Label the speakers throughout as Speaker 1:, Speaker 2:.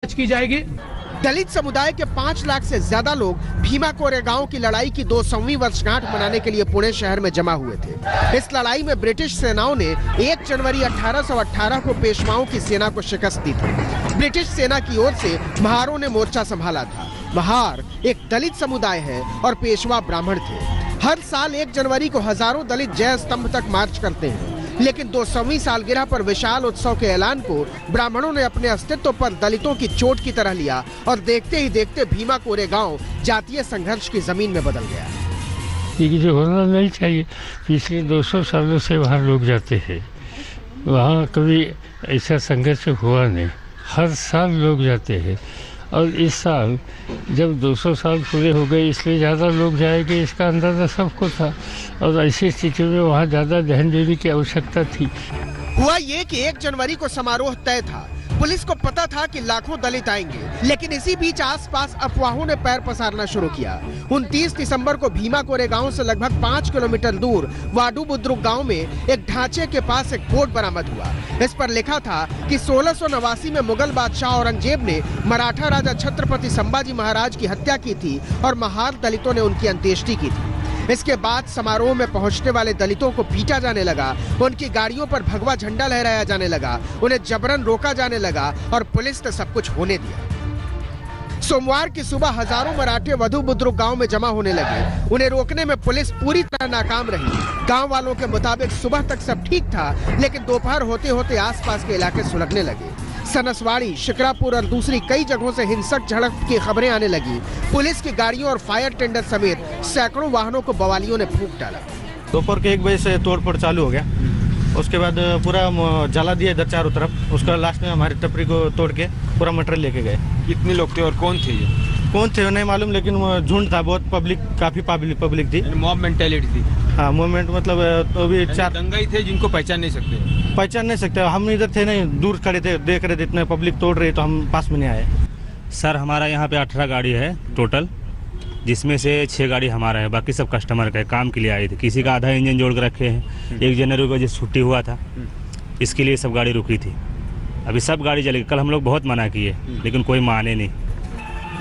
Speaker 1: की जाएगी।
Speaker 2: दलित समुदाय के 5 लाख से ज्यादा लोग भीमा कोरेगांव की लड़ाई की 200वीं वर्षगांठ मनाने के लिए पुणे शहर में जमा हुए थे। इस लड़ाई में ब्रिटिश सेनाओं ने 1 जनवरी 1818 को पेशवाओं की सेना को शिकस्त दी थी। ब्रिटिश सेना की ओर से महारों ने मोर्चा संभाला था। महार एक दलित समुदाय है और पेशवा ब्राह्मण थे। हर साल 1 जनवरी को हजारों दलित जय स्तंभ तक मार्च करते हैं, लेकिन 200वीं सालगिरह पर विशाल उत्सव के ऐलान को ब्राह्मणों ने अपने अस्तित्व पर दलितों की चोट की तरह लिया और देखते ही देखते भीमा कोरेगांव जातीय संघर्ष की जमीन में बदल गया।
Speaker 3: ये जो होना नहीं चाहिए, पिछले 200 सालों से वहाँ लोग जाते हैं, वहाँ कभी ऐसा संघर्ष हुआ नहीं। हर साल लोग जाते हैं और इस साल जब 200 साल पूरे हो गए इसलिए ज़्यादा लोग जाएंगे, इसका अंदाज़ा सबको था और ऐसी स्थिति में वहाँ ज़्यादा ध्यान देने की आवश्यकता थी।
Speaker 2: हुआ ये कि 1 जनवरी को समारोह तय था। पुलिस को पता था कि लाखों दलित आएंगे, लेकिन इसी बीच आसपास अफवाहों ने पैर पसारना शुरू किया। 29 दिसंबर को भीमा कोरेगांव से लगभग 5 किलोमीटर दूर वाडू बुद्रुक गांव में एक ढांचे के पास एक बोर्ड बरामद हुआ। इस पर लिखा था कि 1689 में मुगल बादशाह औरंगजेब ने मराठा राजा छत्रपति संभाजी महाराज की हत्या की थी और महार दलितों ने उनकी अंत्येष्टि की थी। इसके बाद समारोह में पहुंचने वाले दलितों को पीटा जाने लगा, उनकी गाड़ियों पर भगवा झंडा लहराया जाने लगा, उन्हें जबरन रोका जाने लगा और पुलिस ने सब कुछ होने दिया। सोमवार की सुबह हजारों मराठे वधु बुद्रुक गांव में जमा होने लगे। उन्हें रोकने में पुलिस पूरी तरह नाकाम रही। गांव वालों के मुताबिक सुबह तक सब ठीक था, लेकिन दोपहर होते होते आसपास के इलाके सुलगने लगे। सनसवाड़ी, शिकरापुर और दूसरी कई जगहों से हिंसक झड़प की खबरें आने लगी। पुलिस की गाड़ियों और फायर टेंडर समेत सैकड़ों वाहनों को बवालियों ने फूंक डाला।
Speaker 4: दोपहर के 1 बजे से तोड़फोड़ चालू हो गया। उसके बाद पूरा जला दिया इधर चारों तरफ। उसका लास्ट में हमारी टपरी को तोड़ के पूरा मटेरियल लेके गए।
Speaker 1: कितने लोग थे और कौन थे ये?
Speaker 4: कौन थे नहीं मालूम, लेकिन झुंड था, बहुत पब्लिक, काफी पब्लिक थी।
Speaker 1: मॉब मेंटालिटी थी।
Speaker 4: हाँ, मूवमेंट मतलब तो भी 4
Speaker 1: दंगाई थे जिनको पहचान नहीं सकते।
Speaker 4: हम इधर थे नहीं, दूर खड़े थे, देख रहे थे इतने पब्लिक तोड़ रही तो हम पास में नहीं आए।
Speaker 5: सर हमारा यहाँ पे 18 गाड़ी है टोटल, जिसमें से 6 गाड़ी हमारा है, बाकी सब कस्टमर का है, काम के लिए आए थे। किसी का आधा इंजन जोड़ कर रखे हैं। 1 जनवरी को जो छुट्टी हुआ था इसके लिए सब गाड़ी रुकी थी। अभी सब गाड़ी चलेगी। कल हम लोग बहुत मना किए लेकिन कोई माने नहीं।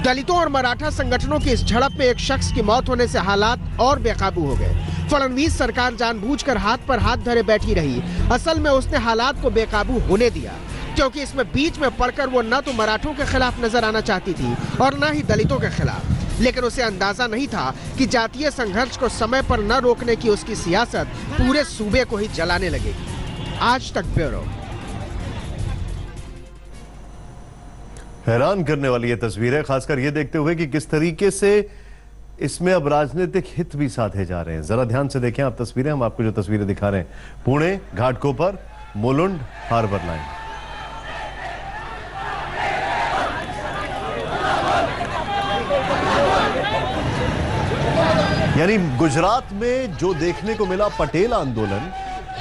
Speaker 2: दलितों और मराठा संगठनों की इस झड़प में एक शख्स की मौत होने से हालात और बेकाबू हो गए। फडणवीस सरकार जानबूझकर हाथ पर हाथ धरे बैठी रही। असल में उसने हालात को बेकाबू होने दिया, क्योंकि इसमें बीच में पड़कर वो न तो मराठों के खिलाफ नजर आना चाहती थी और न ही दलितों के खिलाफ। लेकिन उसे अंदाजा नहीं था कि जातीय संघर्ष को समय पर न रोकने की उसकी सियासत पूरे सूबे को ही जलाने लगेगी। आज तक ब्यूरो।
Speaker 6: हैरान करने वाली ये तस्वीर है, खासकर ये देखते हुए कि किस तरीके से इसमें अब राजनीतिक हित भी साधे जा रहे हैं। जरा ध्यान से देखें आप तस्वीरें, हम आपको जो तस्वीरें दिखा रहे हैं पुणे घाटकोपर मुलुंड हार्बर लाइन। यानी गुजरात में जो देखने को मिला पटेल आंदोलन,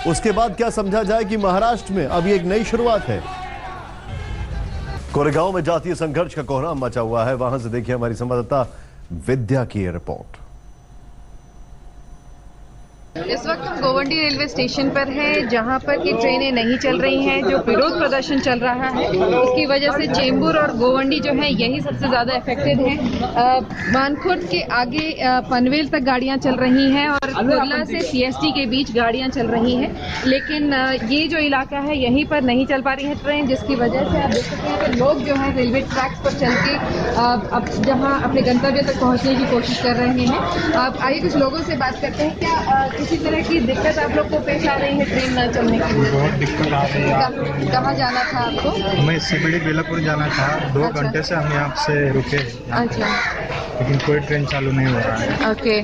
Speaker 6: उसके बाद क्या समझा जाए कि महाराष्ट्र में अभी एक नई शुरुआत है। कोरेगांव में जातीय संघर्ष का कोहराम मचा हुआ है। वहां से देखिए हमारी संवाददाता विद्या की ये रिपोर्ट।
Speaker 7: इस वक्त हम गोवंडी रेलवे स्टेशन पर हैं, जहां पर की ट्रेनें नहीं चल रही हैं। जो विरोध प्रदर्शन चल रहा है उसकी वजह से चेंबूर और गोवंडी जो है यही सबसे ज्यादा अफेक्टेड हैं। मानखुर्द के आगे पनवेल तक गाड़ियां चल रही हैं और कुर्ला से सीएसटी के बीच गाड़ियां चल रही हैं, लेकिन ये जो इलाका है यहीं पर नहीं चल पा रही है ट्रेन, जिसकी वजह से आप देख सकते हैं कि लोग जो है रेलवे ट्रैक्स पर चल के अब जहाँ अपने गंतव्य तक पहुँचने की कोशिश कर रहे हैं। आप आइए कुछ लोगों से बात करते हैं। क्या किसी तरह की दिक्कत आप लोग को पेश आ रही है ट्रेन न चलने की?
Speaker 8: बहुत दिक्कत आ रही है।
Speaker 7: कहाँ जाना था आपको?
Speaker 8: हमें सीबीडी बेलापुर जाना था। 2 घंटे से हम यहाँ से रुके।
Speaker 7: अच्छा,
Speaker 8: लेकिन कोई ट्रेन चालू नहीं हो रहा है।
Speaker 7: ओके,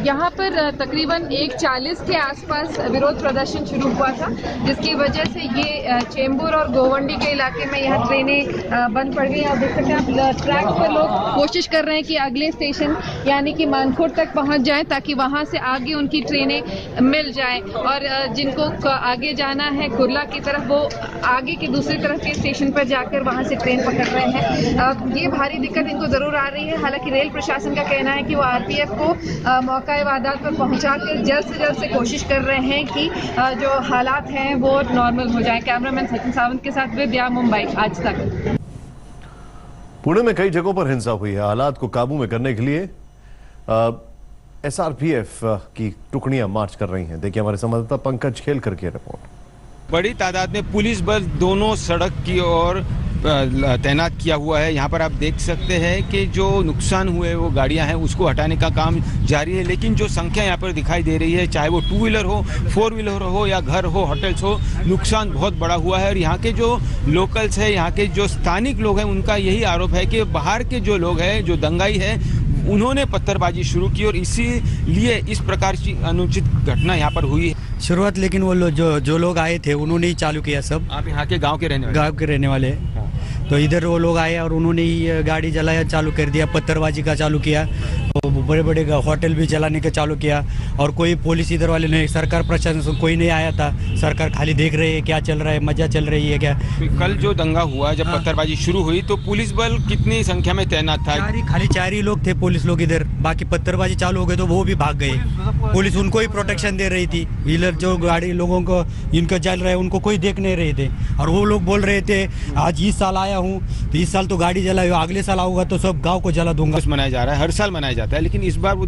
Speaker 7: यहाँ पर तकरीबन 1:40 के आसपास विरोध प्रदर्शन शुरू हुआ था, जिसकी वजह से ये चेंबूर और गोवंडी के इलाके में यहाँ ट्रेनें बंद पड़ गई। आप देख सकते हैं आप ट्रैक पर लोग कोशिश कर रहे हैं कि अगले स्टेशन यानी कि मानखुर्द तक पहुँच जाएं, ताकि वहाँ से आगे उनकी ट्रेनें मिल जाएं। और जिनको आगे जाना है कुर्ला की तरफ, वो आगे के दूसरी तरफ के स्टेशन पर जाकर वहाँ से ट्रेन पकड़ रहे हैं। ये भारी दिक्कत इनको जरूर आ रही है। हालांकि रेल प्रशासन का कहना है कि वो आरपीएफ को मौका वारदात पर पहुंचाकर जल्द से कोशिश कर रहे हैं कि जो हालात हैं वो नॉर्मल हो जाए। कैमरामैन सचिन सावंत के साथ विद्या, मुंबई आज तक।
Speaker 6: पुणे में कई जगहों पर हिंसा हुई है। हालात को काबू में करने के लिए SRPF की टुकड़ियां मार्च कर रही हैं। देखिए हमारे संवाददाता पंकज खेलकर की रिपोर्ट।
Speaker 1: बड़ी तादाद में पुलिस बल दोनों सड़क की ओर तैनात किया हुआ है। यहाँ पर आप देख सकते हैं कि जो नुकसान हुए वो गाड़ियाँ हैं उसको हटाने का काम जारी है, लेकिन जो संख्या यहाँ पर दिखाई दे रही है, चाहे वो 2 व्हीलर हो, 4 व्हीलर हो या घर हो, होटल्स हो, नुकसान बहुत बड़ा हुआ है। और यहाँ के जो लोकल्स है, यहाँ के जो स्थानिक लोग हैं, उनका यही आरोप है कि बाहर के जो लोग हैं, जो दंगाई है, उन्होंने पत्थरबाजी शुरू की और इसीलिए इस प्रकार की अनुचित घटना यहाँ पर हुई है।
Speaker 9: शुरुआत लेकिन वो जो लोग आए थे उन्होंने ही चालू किया सब।
Speaker 1: आप यहाँ के गांव के रहने
Speaker 9: वाले तो इधर वो लोग आए और उन्होंने ही गाड़ी जलाया चालू कर दिया, पत्थरबाजी का चालू किया, बड़े बड़े होटल भी जलाने का चालू किया। और कोई पुलिस इधर वाले नहीं, सरकार प्रशासन कोई नहीं आया था। सरकार खाली देख रही है क्या चल रहा है, मजा चल रही है क्या।
Speaker 1: कल जो दंगा हुआ, जब पत्थरबाजी शुरू हुई तो पुलिस बल कितनी संख्या में तैनात था?
Speaker 9: खाली 4 ही लोग थे पुलिस लोग इधर, बाकी पत्थरबाजी चालू हो गई तो वो भी भाग गए। पुलिस उनको ही प्रोटेक्शन दे रही थी। व्हीलर जो गाड़ी लोगों को इनका चल रहा है उनको कोई देख नहीं रहे थे। और वो लोग बोल रहे थे आज इस साल आया हूँ तो इस साल तो गाड़ी जलाए, अगले साल आऊंगा तो सब गांव को जला दूंगा।
Speaker 1: मनाया जा रहा है, हर साल मनाया जाता है, लेकिन इस बार वो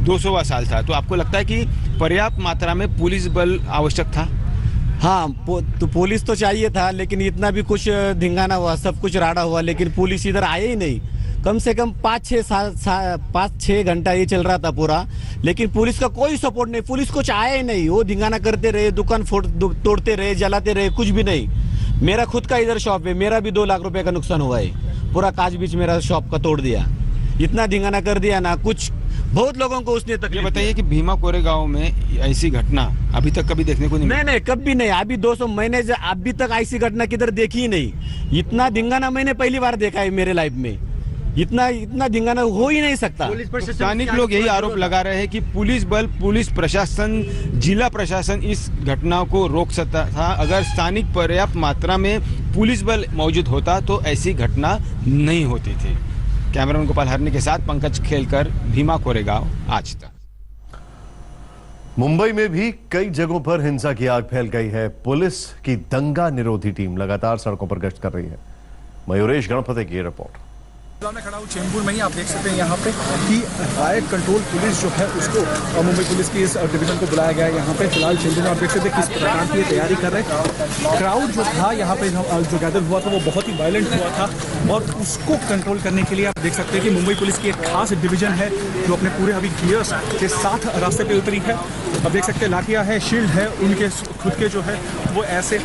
Speaker 1: 200वां साल था। तो आपको लगता है कि पर्याप्त मात्रा में पुलिस बल आवश्यक था?
Speaker 10: हाँ, तो पुलिस तो चाहिए था, लेकिन इतना भी कुछ धिंगाना हुआ, सब कुछ राड़ा हुआ, लेकिन पुलिस इधर आए ही नहीं। कम से कम 5-6 घंटा ये चल रहा था पूरा, लेकिन पुलिस का कोई सपोर्ट नहीं, पुलिस कुछ आया ही नहीं। वो धिंगाना करते रहे, दुकान तोड़ते रहे, जलाते रहे, कुछ भी नहीं। मेरा खुद का इधर शॉप है, मेरा भी 2 लाख रुपए का नुकसान हुआ है। पूरा कांच बीच मेरा शॉप का तोड़ दिया, इतना धिंगाना कर दिया ना, कुछ बहुत लोगों को उसने तकलीफ।
Speaker 1: बताइए कि भीमा कोरेगांव में ऐसी घटना अभी तक कभी देखने को
Speaker 10: नहीं, कभी नहीं। अभी 200 महीने से अभी तक ऐसी घटना किधर देखी ही नहीं। इतना धिंगाना मैंने पहली बार देखा है मेरे लाइफ में। इतना धिंगाना हो ही नहीं सकता।
Speaker 1: स्थानिक लोग यही आरोप लगा रहे हैं कि पुलिस बल, पुलिस प्रशासन, जिला प्रशासन इस घटना को रोक सकता था। अगर स्थानिक पर्याप्त मात्रा में पुलिस बल मौजूद होता तो ऐसी घटना नहीं होती थी। कैमरामैन गोपाल हरनी के साथ पंकज खेलकर, भीमा कोरेगांव, आज तक।
Speaker 6: मुंबई में भी कई जगहों पर हिंसा की आग फैल गई है। पुलिस की दंगा निरोधी टीम लगातार सड़कों पर गश्त कर रही है। मयूरेश गणपति की रिपोर्ट।
Speaker 11: मैं खड़ा हूँ चेंबूर में ही, आप देख सकते हैं यहाँ पे कि रायट कंट्रोल पुलिस जो है उसको मुंबई पुलिस की इस डिवीजन को बुलाया गया है। यहाँ पे फिलहाल चेंबूर में आप देख सकते हैं किस प्रकार की तैयारी कर रहे हैं। क्राउड जो था यहाँ पे जो गैदर हुआ था वो बहुत ही वायलेंट हुआ था और उसको कंट्रोल करने के लिए आप देख सकते हैं कि मुंबई पुलिस की एक खास डिवीजन है जो अपने पूरे अभी गियर्स के साथ रास्ते पे उतरी है। आप देख सकते हैं लाठियाँ है, शील्ड है, उनके खुद के जो है वो ऐसे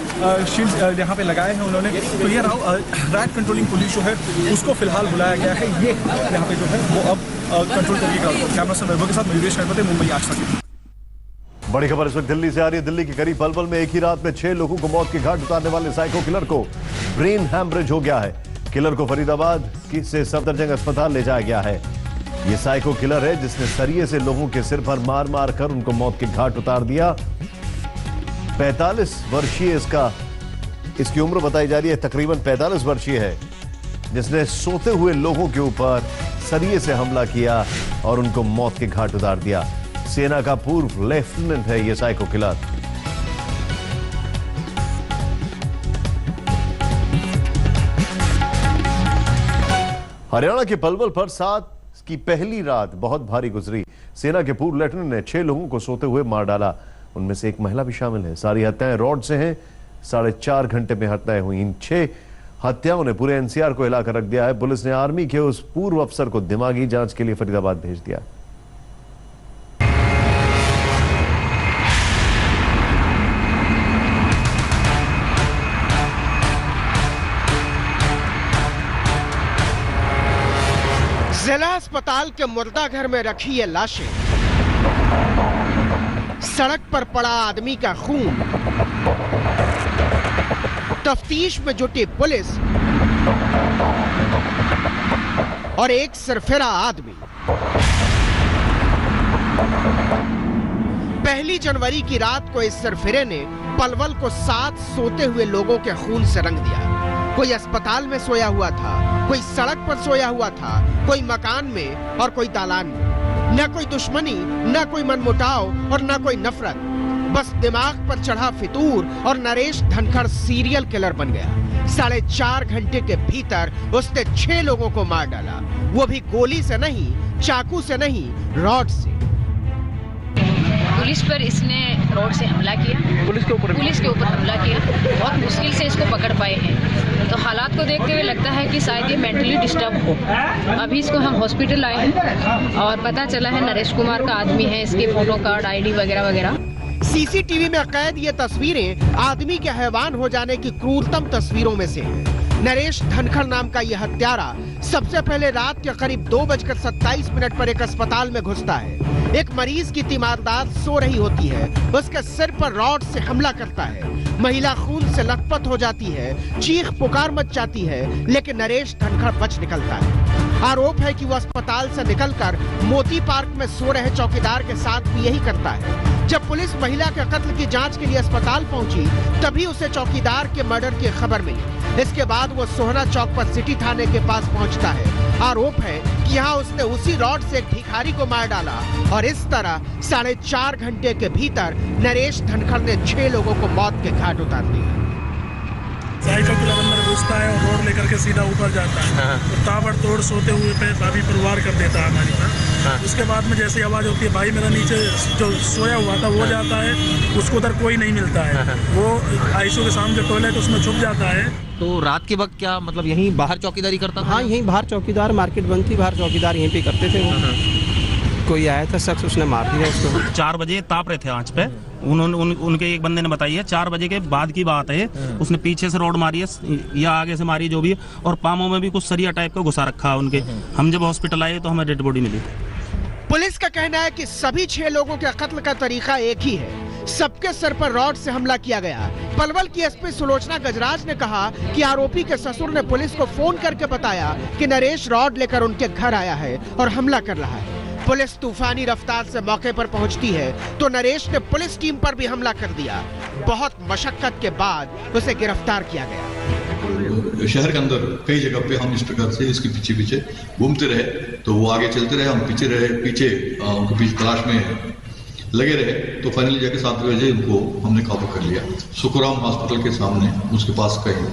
Speaker 11: शील्ड यहाँ पे लगाए हैं उन्होंने। तो ये रायट कंट्रोलिंग पुलिस जो है उसको फिलहाल बुलाया गया है। ये यहाँ पे जो है वो अब कंट्रोल करिएगा। कैमरा पर्सन वैभव के साथ मयूरेश गणपति, मुंबई आज तक।
Speaker 6: बड़ी खबर इस वक्त दिल्ली से आ रही है। दिल्ली के करीब पलवल में एक ही रात में 6 लोगों को मौत के घाट उतारने वाले साइको किलर को ब्रेन हैमरेज हो गया है। किलर को फरीदाबाद से सफदरजंग अस्पताल ले जाया गया है। ये साइको किलर है जिसने सरिये से लोगों के सिर पर मार मार कर उनको मौत के घाट उतार दिया। 45 वर्षीय इसकी उम्र बताई जा रही है, तकरीबन 45 वर्षीय है, जिसने सोते हुए लोगों के ऊपर सरिये से हमला किया और उनको मौत के घाट उतार दिया। सेना का पूर्व लेफ्टिनेंट है ये साइको किलर। हरियाणा के पलवल पर 7 की पहली रात बहुत भारी गुजरी। सेना के पूर्व लेफ्टिनेंट ने 6 लोगों को सोते हुए मार डाला। उनमें से एक महिला भी शामिल है। सारी हत्याएं रॉड से हैं। 4.5 घंटे में हत्याएं हुई। इन 6 हत्याओं ने पूरे एनसीआर को हिलाकर रख दिया है। पुलिस ने आर्मी के उस पूर्व अफसर को दिमागी जांच के लिए फरीदाबाद भेज दिया।
Speaker 2: जिला अस्पताल के मुर्दा घर में रखी ये लाशें, सड़क पर पड़ा आदमी का खून, तफ्तीश में जुटी पुलिस और एक सरफिरा आदमी। 1 जनवरी की रात को इस सरफिरे ने पलवल को 7 सोते हुए लोगों के खून से रंग दिया। कोई अस्पताल में सोया हुआ था, कोई सड़क पर सोया हुआ था, कोई मकान में और कोई दालान में। न कोई दुश्मनी, न कोई मनमुटाव और न कोई नफरत, बस दिमाग पर चढ़ा फितूर और नरेश धनखड़ सीरियल किलर बन गया। 4.5 घंटे के भीतर उसने 6 लोगों को मार डाला, वो भी गोली से नहीं, चाकू से नहीं, रॉड से।
Speaker 12: पुलिस पर इसने रॉड से हमला किया, पुलिस के ऊपर हमला किया। बहुत मुश्किल से इसको पकड़ पाए हैं। तो हालात को देखते हुए लगता है कि शायद ये मेंटली डिस्टर्ब हो। अभी इसको हम हॉस्पिटल लाए हैं और पता चला है नरेश कुमार का आदमी है। इसके फोटो कार्ड, आईडी वगैरह वगैरह।
Speaker 2: सीसीटीवी में कैद ये तस्वीरें आदमी के हैवान हो जाने की क्रूरतम तस्वीरों में से है। नरेश धनखड़ नाम का यह हत्यारा सबसे पहले रात के करीब 2:27 पर एक अस्पताल में घुसता है। एक मरीज की तीमारदार सो रही होती है, उसके सिर पर रॉड से हमला करता है। महिला खून से लथपथ हो जाती है, चीख पुकार मच जाती है, लेकिन नरेश धनखड़ बच निकलता है। आरोप है कि वो अस्पताल से निकलकर मोती पार्क में सो रहे चौकीदार के साथ भी यही करता है। जब पुलिस महिला के कत्ल की जांच के लिए अस्पताल पहुंची, तभी उसे चौकीदार के मर्डर की खबर मिली। इसके बाद वो सोहना चौक पर सिटी थाने के पास पहुंचता है। आरोप है कि यहाँ उसने उसी रॉड से एक भिखारी को मार डाला और इस तरह 4.5 घंटे के भीतर नरेश धनखड़ ने 6 लोगों को मौत के घाट उतार दिया।
Speaker 13: साइकिल के अंदर घुसता है और रोड लेकर के सीधा ऊपर जाता है। तो ताबड़तोड़ सोते हुए पे भाभी पर वार कर देता है हमारी पर। उसके बाद में जैसी आवाज़ होती है, भाई मेरा नीचे जो सोया हुआ था वो जाता है, उसको उधर कोई नहीं मिलता है। वो आईसीयू के सामने जो टॉयलेट उसमें छुप जाता है।
Speaker 14: तो रात के वक्त क्या मतलब यहीं बाहर चौकीदारी करता था?
Speaker 15: हाँ, यहीं बाहर चौकीदार, मार्केट बंद थी, बाहर चौकीदार यहीं पे करते थे वो। कोई आया था शख्स, उसने मार दिया उसको।
Speaker 16: 4 बजे ताप रहे थे आंच पे। उनके एक बंदे ने बताई है 4 बजे के बाद की बात है। उसने पीछे से रोड मारी है या आगे से मारी जो भी, और पामों में भी कुछ सरिया टाइप का घुसा रखा है उनके। हम जब हॉस्पिटल आए तो हमें डेड बॉडी मिली।
Speaker 2: पुलिस का कहना है कि सभी 6 लोगों के कत्ल का तरीका एक ही है। सबके सर पर रॉड से हमला किया गया। पलवल की एसपी सुलोचना गजराज ने कहा कि आरोपी के ससुर ने पुलिस को फोन करके बताया कि नरेश रॉड लेकर उनके घर आया है और हमला कर रहा है। पुलिस तूफानी रफ्तार से मौके पर पहुंचती है तो नरेश ने पुलिस टीम पर भी हमला कर दिया। बहुत मशक्कत के बाद उसे गिरफ्तार किया गया।
Speaker 17: शहर के अंदर कई जगह पे हम इस प्रकार से इसके पीछे पीछे घूमते रहे, तो वो आगे चलते रहे, हम पीछे रहे, उनके पीछे तलाश में लगे रहे। तो फाइनली जाके 7 बजे उनको हमने काबू कर लिया सुखराम हॉस्पिटल के सामने, उसके पास कहीं।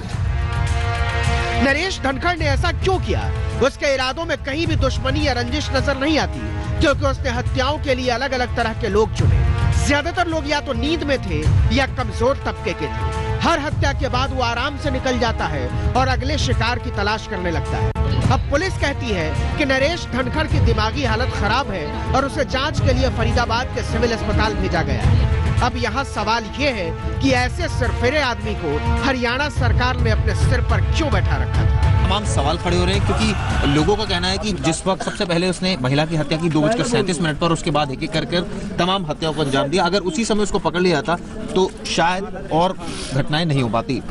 Speaker 2: नरेश धनखड़ ने ऐसा क्यों किया? उसके इरादों में कहीं भी दुश्मनी या रंजिश नजर नहीं आती, क्योंकि उसने हत्याओं के लिए अलग अलग तरह के लोग चुने। ज्यादातर लोग या तो नींद में थे या कमजोर तबके के थे। हर हत्या के बाद वो आराम से निकल जाता है और अगले शिकार की तलाश करने लगता है। अब पुलिस कहती है कि नरेश धनखड़ की दिमागी हालत खराब है और उसे जांच के लिए फरीदाबाद के सिविल अस्पताल भेजा गया है। अब यहाँ सवाल ये है कि ऐसे सिरफिरे आदमी को हरियाणा सरकार ने अपने सिर पर क्यों बैठा रखा था?
Speaker 14: तमाम सवाल खड़े हो रहे हैं, क्योंकि लोगों का कहना है कि जिस वक्त सबसे पहले उसने महिला की हत्या की 2:37 पर, उसके बाद एक एक कर तमाम हत्याओं को अंजाम दिया। अगर उसी समय उसको पकड़ लिया था तो शायद और घटनाएं नहीं हो पाती।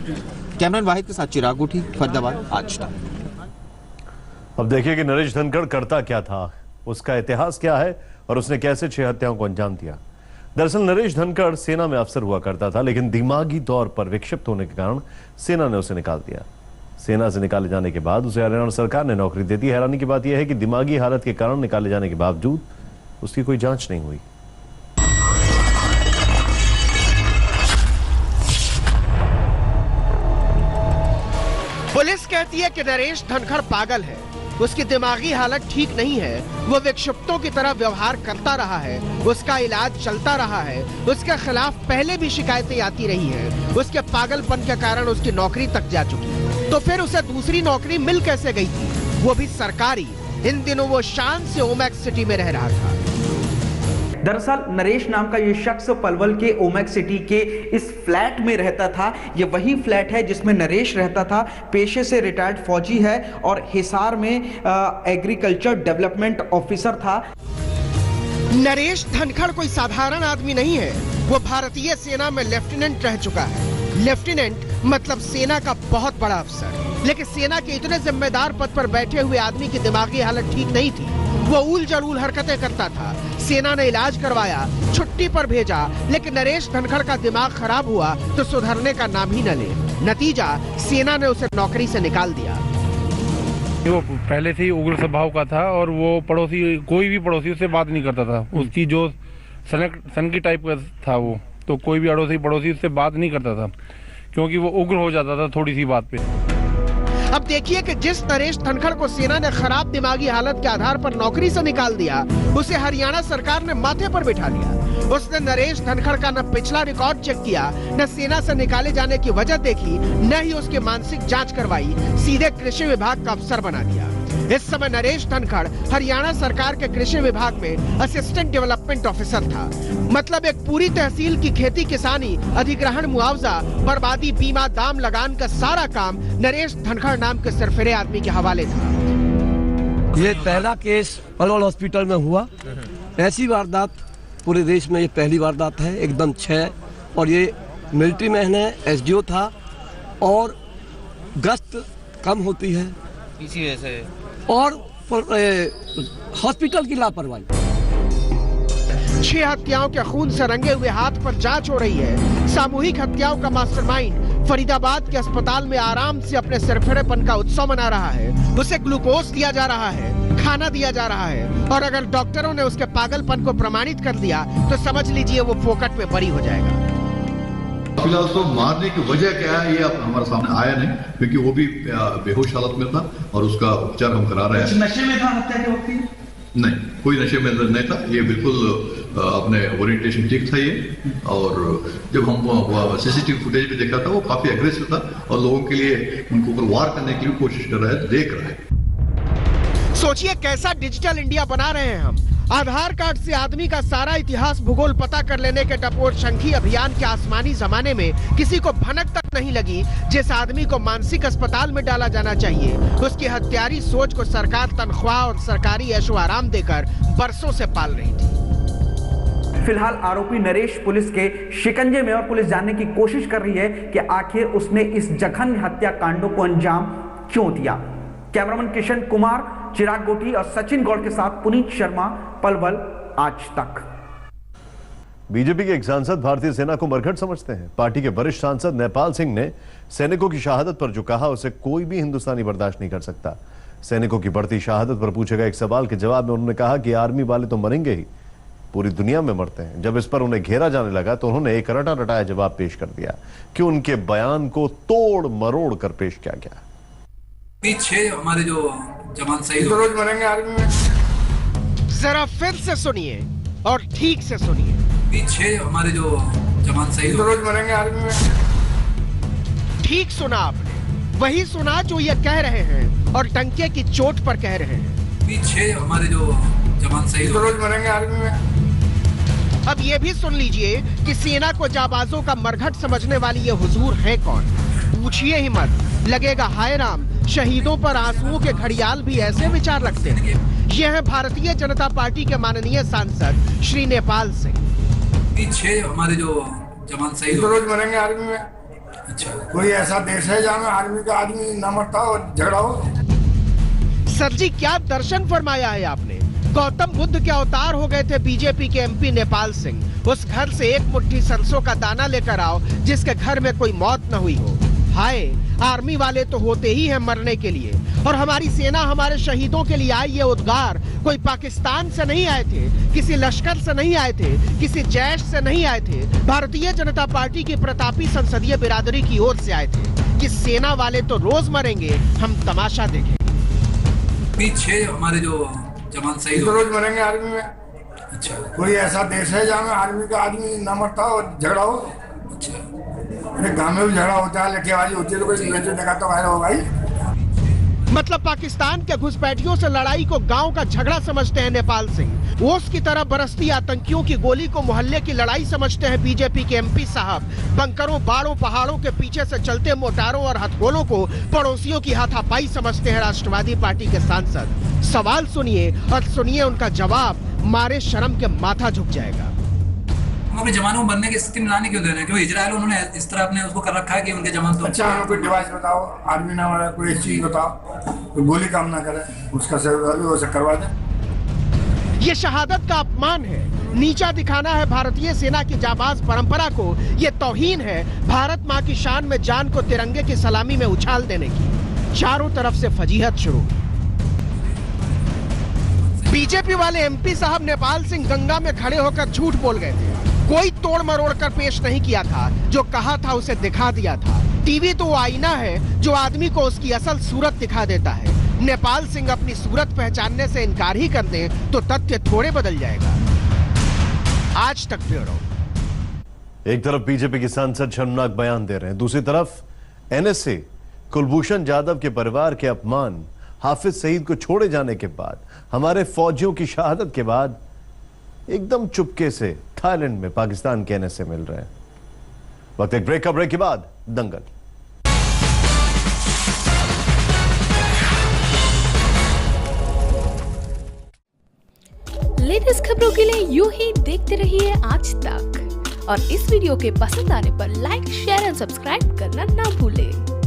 Speaker 14: कैमरामैन वाहिद के साथ चिराग गुठी, फरीदाबाद, आज तक।
Speaker 6: अब देखिए कि नरेश धनखड़ करता क्या था, उसका इतिहास क्या है और उसने कैसे 6 हत्याओं को अंजाम दिया। दरअसल नरेश धनखड़ सेना में अफसर हुआ करता था, लेकिन दिमागी तौर पर विक्षिप्त होने के कारण सेना ने उसे निकाल दिया। सेना से निकाले जाने के बाद उसे हरियाणा सरकार ने नौकरी दे दी। हैरानी की बात यह है कि दिमागी हालत के कारण निकाले जाने के बावजूद उसकी कोई जांच नहीं हुई।
Speaker 2: पुलिस कहती है कि नरेश धनखड़ पागल है, उसकी दिमागी हालत ठीक नहीं है, वो विक्षिप्तों की तरह व्यवहार करता रहा है, उसका इलाज चलता रहा है, उसके खिलाफ पहले भी शिकायतें आती रही हैं, उसके पागलपन के कारण उसकी नौकरी तक जा चुकी है। तो फिर उसे दूसरी नौकरी मिल कैसे गई थी, वो भी सरकारी? इन दिनों वो शान से ओमैक्स सिटी में रह रहा था।
Speaker 18: दरअसल नरेश नाम का ये शख्स पलवल के ओमैक्स सिटी के इस फ्लैट में रहता था। ये वही फ्लैट है जिसमें नरेश रहता था। पेशे से रिटायर्ड फौजी है और हिसार में एग्रीकल्चर डेवलपमेंट ऑफिसर था।
Speaker 2: नरेश धनखड़ कोई साधारण आदमी नहीं है, वो भारतीय सेना में लेफ्टिनेंट रह चुका है। लेफ्टिनेंट मतलब सेना का बहुत बड़ा अफसर, लेकिन सेना के इतने जिम्मेदार पद पर बैठे हुए आदमी की दिमागी हालत ठीक नहीं थी। वो उल जलूल हरकतें करता था। सेना ने इलाज करवाया, छुट्टी पर भेजा, लेकिन नरेश धनखड़ का दिमाग खराब हुआ तो सुधरने का नाम ही न ले। नतीजा, सेना ने उसे नौकरी से निकाल दिया।
Speaker 19: वो पहले से ही उग्र स्वभाव का था और वो कोई भी पड़ोसी उससे बात नहीं करता था। उसकी जो सन की टाइप का था वो, तो कोई भी अड़ोसी पड़ोसी उससे बात नहीं करता था, क्योंकि वो उग्र हो जाता था थोड़ी सी बात पे।
Speaker 2: अब देखिए कि जिस नरेश धनखड़ को सेना ने खराब दिमागी हालत के आधार पर नौकरी से निकाल दिया, उसे हरियाणा सरकार ने माथे पर बिठा लिया। उसने नरेश धनखड़ का न पिछला रिकॉर्ड चेक किया, न सेना से निकाले जाने की वजह देखी, न ही उसकी मानसिक जांच करवाई, सीधे कृषि विभाग का अफसर बना दिया। इस समय नरेश धनखड़ हरियाणा सरकार के कृषि विभाग में असिस्टेंट डेवलपमेंट ऑफिसर था। मतलब एक पूरी तहसील की खेती किसानी, अधिग्रहण, मुआवजा, बर्बादी, बीमा, दाम लगान का सारा काम नरेश धनखड़ नाम के सरफिरे आदमी के हवाले था।
Speaker 20: ये पहला केस पलवल हॉस्पिटल में हुआ। ऐसी वारदात पूरे देश में ये पहली वारदात है, एकदम 6। और ये मिलिट्री मैन है, एसडीओ था, और गश्त कम होती है
Speaker 14: इसी वजह से,
Speaker 20: और हॉस्पिटल की लापरवाही।
Speaker 2: 6 हत्याओं के खून से रंगे हुए हाथ पर जांच हो रही है। सामूहिक हत्याओं का मास्टरमाइंड फरीदाबाद के अस्पताल में आराम से अपने सरफिरेपन का उत्सव मना रहा है। उसे ग्लूकोज दिया जा रहा है, खाना दिया जा रहा है, और अगर डॉक्टरों ने उसके पागलपन को प्रमाणित कर दिया तो समझ लीजिए वो फोकट में बरी हो जाएगा।
Speaker 17: फिलहाल तो मारने की वजह क्या है ये हमारे सामने आया नहीं, क्योंकि वो भी बेहोश हालत में था और उसका उपचार हम करा रहे हैं।
Speaker 18: नशे में था हत्या के वक्त?
Speaker 17: नहीं, कोई नशे में नहीं था। ये बिल्कुल अपने ओरिएंटेशन ठीक था ये। और जब हम सीसीटीवी फुटेज भी देखा था, वो काफी एग्रेसिव था और लोगों के लिए उनके ऊपर वार करने की कोशिश कर रहा है, देख रहा है।
Speaker 2: सोचिए कैसा डिजिटल इंडिया बना रहे हैं हम। आधार कार्ड से आदमी का सारा इतिहास भूगोल पता कर लेने के टपोर शंखी अभियान के आसमानी जमाने में किसी को भनक तक नहीं लगी जिस आदमी को मानसिक अस्पताल में डाला जाना चाहिए। उसकी हत्यारी सोच को सरकार तनख्वाह और सरकारी ऐशो आराम देकर बरसों से पाल रही थी।
Speaker 18: फिलहाल आरोपी नरेश पुलिस के शिकंजे में, और पुलिस जानने की कोशिश कर रही है कि आखिर उसने इस जघन्य हत्याकांडों को अंजाम क्यों दिया। कैमरामैन किशन कुमार, चिराग गोटी और सचिन गौड़ के साथ पुनीत शर्मा, पलवल, आज तक।
Speaker 6: बीजेपी के एक सांसद भारतीय सेना को मरघट समझते हैं। पार्टी के वरिष्ठ सांसद नेपाल सिंह ने सैनिकों की शहादत पर जो कहा उसे कोई भी हिंदुस्तानी बर्दाश्त नहीं कर सकता। सैनिकों की बढ़ती शहादत पर पूछे गए एक सवाल के जवाब में उन्होंने कहा कि आर्मी वाले तो मरेंगे ही, पूरी दुनिया में मरते हैं। जब इस पर उन्हें घेरा जाने लगा तो उन्होंने एक रटा रटाया जवाब पेश कर दिया कि उनके बयान को तोड़ मरोड़ कर पेश किया गया।
Speaker 21: 6 हमारे जो जवान शहीद
Speaker 2: रोज मरेंगे आर्मी में। जरा फिर से सुनिए और ठीक से सुनिए।
Speaker 21: 6 हमारे जो जवान शहीद
Speaker 2: रोज मरेंगे आर्मी में। ठीक सुना आपने, वही सुना जो ये कह रहे हैं और टंके की चोट पर कह रहे हैं।
Speaker 21: 6 हमारे जो जवान शहीद
Speaker 2: रोज मरेंगे आर्मी में। अब ये भी सुन लीजिए कि सेना को जाबाजों का मरघट समझने वाली ये हुजूर है कौन। पूछिए ही मत, लगेगा हाय राम, शहीदों पर आंसुओं के घड़ियाल भी ऐसे विचार रखते हैं। ये है भारतीय जनता पार्टी के माननीय सांसद श्री नेपाल सिंह।
Speaker 21: 6 हमारे जो जवान शहीद
Speaker 22: रोज मरेंगे आर्मी में।
Speaker 21: अच्छा,
Speaker 22: कोई ऐसा देश है जहाँ में आर्मी का आदमी न मरता और झगड़ा हो?
Speaker 2: सर जी क्या दर्शन फरमाया है आपने। गौतम बुद्ध के अवतार हो गए थे बीजेपी के एमपी नेपाल सिंह। उस घर से एक मुट्ठी सरसों का दाना लेकर आओ जिसके घर में कोई मौत न हुई हो। हाय, आर्मी वाले तो होते ही हैं मरने के लिए, और हमारी सेना हमारे शहीदों के लिए आई ये उद्गार कोई पाकिस्तान से नहीं आए थे, किसी लश्कर से नहीं आए थे, किसी जैश से नहीं आए थे, भारतीय जनता पार्टी की प्रतापी संसदीय बिरादरी की ओर से आए थे कि सेना वाले तो रोज मरेंगे, हम तमाशा देखेंगे।
Speaker 21: 6 हमारे जो जवान शहीद
Speaker 22: रोज मरेंगे आर्मी में।
Speaker 21: अच्छा,
Speaker 22: कोई ऐसा देश है जहाँ में आर्मी का आदमी न मरता और झगड़ा हो?
Speaker 21: अच्छा,
Speaker 22: गाँव में भी झगड़ा होता है, लठेबाजी होती है तो कोई देखा तो वायरल हो भाई।
Speaker 2: मतलब पाकिस्तान के घुसपैठियों से लड़ाई को गांव का झगड़ा समझते हैं नेपाल सिंह। ओस की तरह बरसती आतंकियों की गोली को मोहल्ले की लड़ाई समझते हैं बीजेपी के एमपी साहब। बंकरों, बाड़ों, पहाड़ों के पीछे से चलते मोटारों और हथगोलों को पड़ोसियों की हाथापाई समझते हैं राष्ट्रवादी पार्टी के सांसद। सवाल सुनिए और सुनिए उनका जवाब, मारे शर्म के माथा झुक जाएगा।
Speaker 21: अपने जवानों को बनने की स्थिति में लाने क्यों दे रहे हैं? क्यों इजराइल उन्होंने इस तरह अपने उसको कर रखा है कि उनके जवान तो
Speaker 22: अच्छा, हमें कोई डिवाइस बताओ, आर्मी ना मारे, कोई चीज बताओ, कोई गोली काम ना करे, उसका से करवा दे।
Speaker 2: ये शहादत का अपमान है, नीचा दिखाना है भारतीय सेना की जाबाज परंपरा को। ये तौहीन है भारत माँ की शान में जान को तिरंगे की सलामी में उछाल देने की। चारों तरफ से फजीहत शुरू। बीजेपी वाले एमपी साहब नेपाल सिंह गंगा में खड़े होकर झूठ बोल गए थे। कोई तोड़ मरोड़ कर पेश नहीं किया था, जो कहा था उसे दिखा दिया था। टीवी तो वो आईना है जो आदमी को उसकी असल सूरत दिखा देता है। नेपाल सिंह अपनी सूरत पहचानने से इनकार ही कर दे तो तथ्य थोड़े बदल जाएगा। आज तक ब्यूरो।
Speaker 6: एक तरफ बीजेपी के सांसद शर्मनाक बयान दे रहे हैं, दूसरी तरफ एनएसए कुलभूषण जाधव के परिवार के अपमान, हाफिज सईद को छोड़े जाने के बाद, हमारे फौजियों की शहादत के बाद एकदम चुपके से थाईलैंड में पाकिस्तान के एनएसए मिल रहे हैं। वक्त एक ब्रेक के बाद दंगल।
Speaker 3: लेटेस्ट खबरों के लिए यूं ही देखते रहिए आज तक, और इस वीडियो के पसंद आने पर लाइक, शेयर एंड सब्सक्राइब करना ना भूलें।